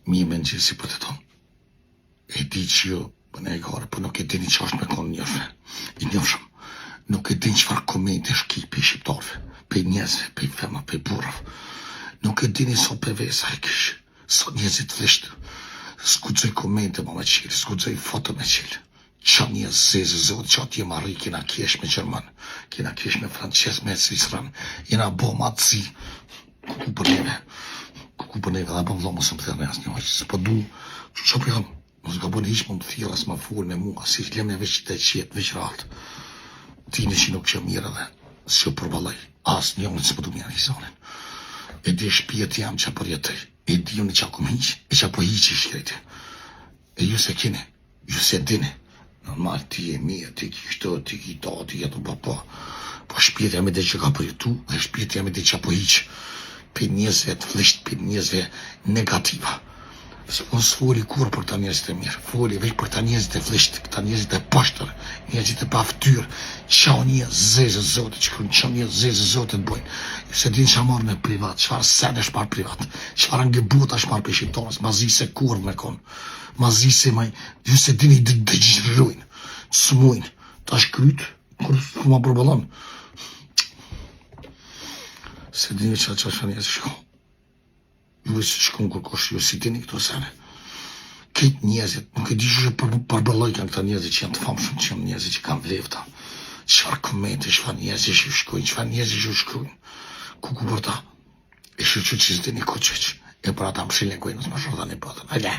Mi me në gjithë si për të tonë. E di që jo, për ne e gare, për nuk e dini që është me konë njërëve. I njërshëm. Nuk e dini qëfar komente shki për shqiptarve, për njëzve, për fema, për burrave. Nuk e dini so për vesa e kishë. So njëzit lishtë. Skudzoj komente me qilë, skudzoj foto me qilë. Qa një zezë zotë, qa t'je marri, kina kesh me Gjerman, kina kesh me Frances, me Zvicran, jena bo matësi, kuku për neve, dhe bëm vlo mësë më thërë në jasë një së për du, që për janë, mësë ka bënë ishë më të thira, së më full me mua, si lem në veç të qjetë, veç raltë, ti në që nuk që mirë dhe, së që përbalaj, asë një unë së për du mjanë i zonin, e di shpijet jam që për jetëj, e di unë që akum hiq, e që po hiq i shkrejti, e ju se kini, ju se dini, normal ti e mija, ti ki kështu, ti ki ta, ti jetu po shpijet jam e dhe që ka për jetu, dhe shpijet jam e dhe që po hiq, për njëzve të flisht, për njëzve negativa. Unë s'foli kur për ta njëzit e mirë, foli veç për ta njëzit e flisht, ta njëzit e poshtër, njëzit e paftyrë, qa një zezë zote, që kërën qa një zezë zote të bojnë. Ju se din që marrë në privat, qëfar sen është marrë privat, qëfar angëbut është marrë për shqiptarës, mazi se kur me konë, mazi se maj, ju se din i dëgjërujnë, s'mujnë, ta shkrytë, kur s'ma përbalon. Se dini që është njëzë shko. Ju si shkon kërkosh, ju si dini këto sene. Këtë njëzit, nuk e di që përbëlloj kanë këta njëzit që janë të famshëm, që janë njëzit që kanë vlefta. Qëfar komente, qëfar njëzit që shkojnë, qëfar njëzit që shkojnë. Kuku për ta. E shqyqy që s'dini koqeq. E për ata më shilin kojnë, nësë më shodha një bëtën. Ajde.